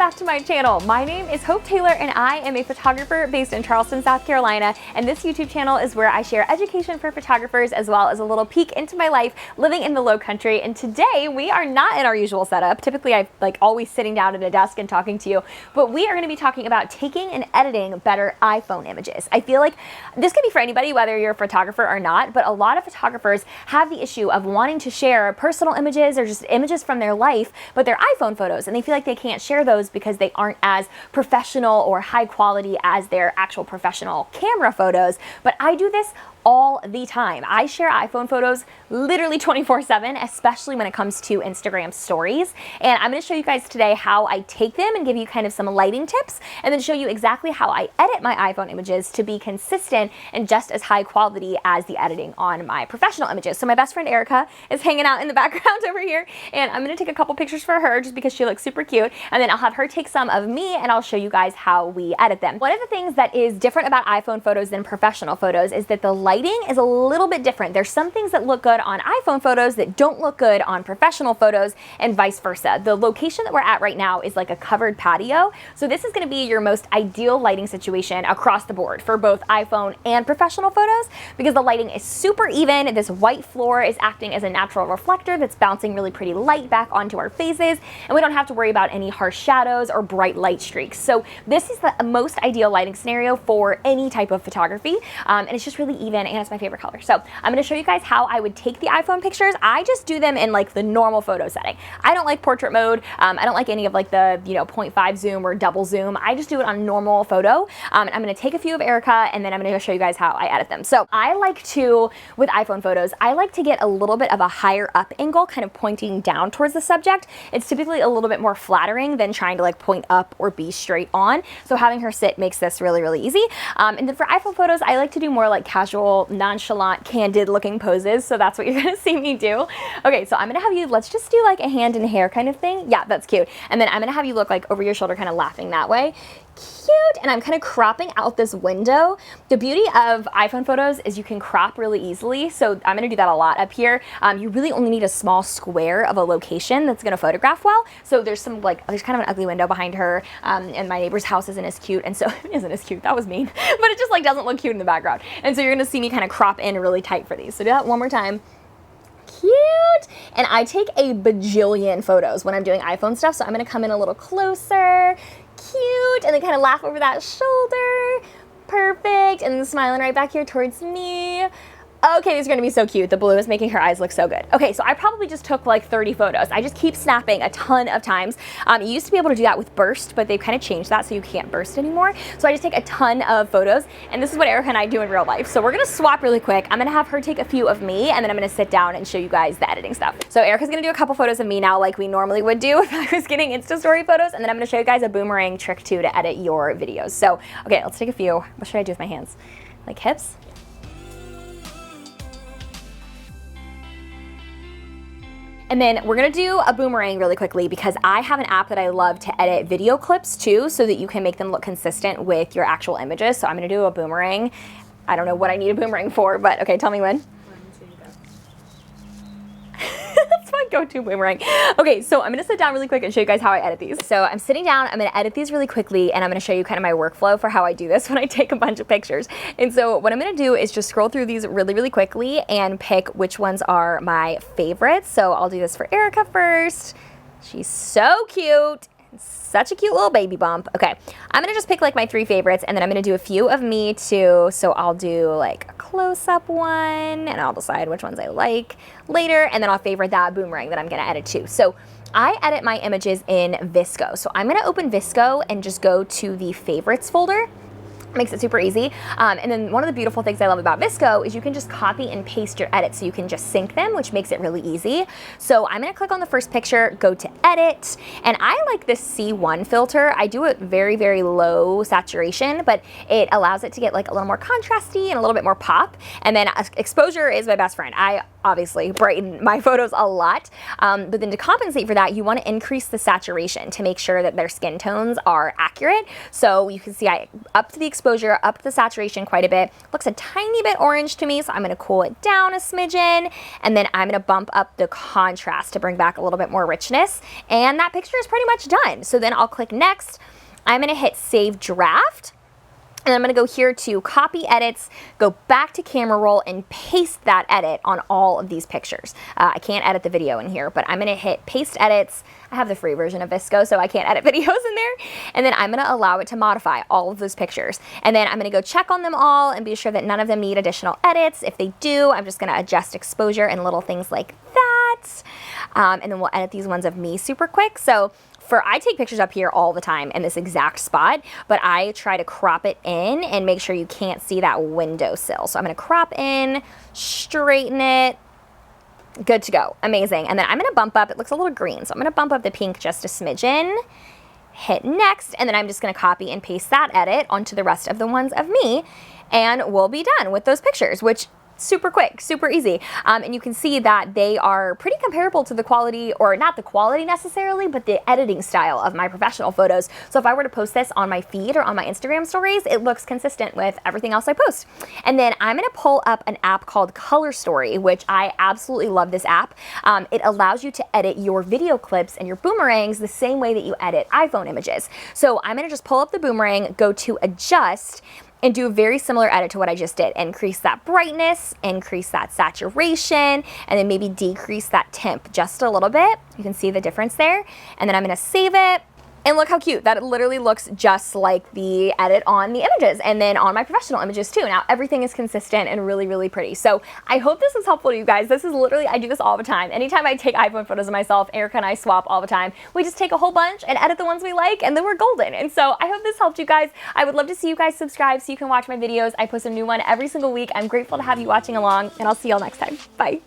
back to my channel. My name is Hope Taylor and I am a photographer based in Charleston, South Carolina, and this YouTube channel is where I share education for photographers as well as a little peek into my life living in the low country. And today we are not in our usual setup. Typically I'm like always sitting down at a desk and talking to you, but we are going to be talking about taking and editing better iPhone images. I feel like this could be for anybody, whether you're a photographer or not, but a lot of photographers have the issue of wanting to share personal images or just images from their life, but they're iPhone photos, and they feel like they can't share those because they aren't as professional or high quality as their actual professional camera photos. But I do this all the time. I share iPhone photos literally 24/7, especially when it comes to Instagram stories. And I'm going to show you guys today how I take them and give you kind of some lighting tips, and then show you exactly how I edit my iPhone images to be consistent and just as high quality as the editing on my professional images. So my best friend Erica is hanging out in the background over here, and I'm going to take a couple pictures for her just because she looks super cute, and then I'll have her take some of me and I'll show you guys how we edit them. One of the things that is different about iPhone photos than professional photos is that the lighting is a little bit different. There's some things that look good on iPhone photos that don't look good on professional photos, and vice versa. The location that we're at right now is like a covered patio, so this is going to be your most ideal lighting situation across the board for both iPhone and professional photos, because the lighting is super even. This white floor is acting as a natural reflector that's bouncing really pretty light back onto our faces, and we don't have to worry about any harsh shadows or bright light streaks. So this is the most ideal lighting scenario for any type of photography, and it's just really even, and it's my favorite color. So I'm going to show you guys how I would take the iPhone pictures. I just do them in like the normal photo setting. I don't like portrait mode. I don't like any of like the 0.5 zoom or double zoom. I just do it on normal photo. I'm going to take a few of Erica, and then I'm going to show you guys how I edit them. So I like to, with iPhone photos, I like to get a little bit of a higher up angle, kind of pointing down towards the subject. It's typically a little bit more flattering than trying to like point up or be straight on. So having her sit makes this really, really easy. And then for iPhone photos, I like to do more like casual, nonchalant, candid looking poses. So that's what you're going to see me do. Okay, so I'm going to have you, let's just do like a hand and hair kind of thing. Yeah, that's cute. And then I'm going to have you look like over your shoulder, kind of laughing that way. Cute. And I'm kind of cropping out this window. The beauty of iPhone photos is you can crop really easily. So I'm going to do that a lot up here. You really only need a small square of a location that's going to photograph well. So there's some like, there's kind of an ugly window behind her, and my neighbor's house isn't as cute. And so isn't as cute. That was mean, but it just like doesn't look cute in the background. And so you're going to see me kind of crop in really tight for these. So do that one more time. Cute. And I take a bajillion photos when I'm doing iPhone stuff. So I'm going to come in a little closer. Cute. And then kind of laugh over that shoulder. Perfect. And then smiling right back here towards me. Okay, these are going to be so cute. The blue is making her eyes look so good. Okay, so I probably just took like 30 photos. I just keep snapping a ton of times. You used to be able to do that with burst, but they've kind of changed that so you can't burst anymore. So I just take a ton of photos, and this is what Erica and I do in real life. So we're going to swap really quick. I'm going to have her take a few of me, and then I'm going to sit down and show you guys the editing stuff. So Erica's going to do a couple photos of me now like we normally would do if I was getting Insta story photos, and then I'm going to show you guys a boomerang trick too to edit your videos. So, okay, let's take a few. What should I do with my hands? Like hips? And then we're gonna do a boomerang really quickly because I have an app that I love to edit video clips too, so that you can make them look consistent with your actual images. So I'm gonna do a boomerang. I don't know what I need a boomerang for, but okay, tell me when. That's my go-to boomerang. Okay, so I'm gonna sit down really quick and show you guys how I edit these. So I'm sitting down, I'm gonna edit these really quickly, and I'm gonna show you kind of my workflow for how I do this when I take a bunch of pictures. And so what I'm gonna do is just scroll through these really, really quickly and pick which ones are my favorites. So I'll do this for Erica first. She's so cute. Such a cute little baby bump. Okay, I'm gonna just pick like my 3 favorites, and then I'm gonna do a few of me too. So I'll do like a close-up one, and I'll decide which ones I like later, and then I'll favorite that boomerang that I'm gonna edit too. So I edit my images in Visco. So I'm gonna open Visco and just go to the favorites folder. Makes it super easy. And then one of the beautiful things I love about Visco is you can just copy and paste your edits, so you can just sync them, which makes it really easy. So I'm gonna click on the first picture, go to edit, and I like this C1 filter. I do it very, very low saturation, but it allows it to get like a little more contrasty and a little bit more pop. And then exposure is my best friend. I obviously brighten my photos a lot, but then to compensate for that, you want to increase the saturation to make sure that their skin tones are accurate. So you can see I upped the exposure exposure, upped the saturation quite a bit. Looks a tiny bit orange to me, so I'm gonna cool it down a smidgen, and then I'm gonna bump up the contrast to bring back a little bit more richness, and that picture is pretty much done. So then I'll click next. I'm gonna hit Save Draft, and I'm gonna go here to Copy Edits, go back to Camera Roll, and paste that edit on all of these pictures. I can't edit the video in here, but I'm gonna hit Paste Edits. I have the free version of Visco, so I can't edit videos in there. And then I'm gonna allow it to modify all of those pictures. And then I'm gonna go check on them all and be sure that none of them need additional edits. If they do, I'm just gonna adjust exposure and little things like that. And then we'll edit these ones of me super quick. So I take pictures up here all the time in this exact spot, but I try to crop it in and make sure you can't see that windowsill. So I'm gonna crop in, straighten it, good to go, amazing. And then I'm gonna bump up, it looks a little green, so I'm gonna bump up the pink just a smidgen, hit next, and then I'm just gonna copy and paste that edit onto the rest of the ones of me, and we'll be done with those pictures, which super quick, super easy. And you can see that they are pretty comparable to the quality, or not the quality necessarily, but the editing style of my professional photos. So if I were to post this on my feed or on my Instagram stories, it looks consistent with everything else I post. And then I'm gonna pull up an app called Color Story, which I absolutely love this app. It allows you to edit your video clips and your boomerangs the same way that you edit iPhone images. So I'm gonna just pull up the boomerang, go to Adjust, and do a very similar edit to what I just did. Increase that brightness, increase that saturation, and then maybe decrease that temp just a little bit. You can see the difference there. And then I'm gonna save it. And look how cute, that it literally looks just like the edit on the images and then on my professional images too. Now everything is consistent and really, really pretty. So I hope this was helpful to you guys. This is literally, I do this all the time. Anytime I take iPhone photos of myself, Erica and I swap all the time. We just take a whole bunch and edit the ones we like, and then we're golden. And so I hope this helped you guys. I would love to see you guys subscribe so you can watch my videos. I post a new one every single week. I'm grateful to have you watching along, and I'll see y'all next time. Bye.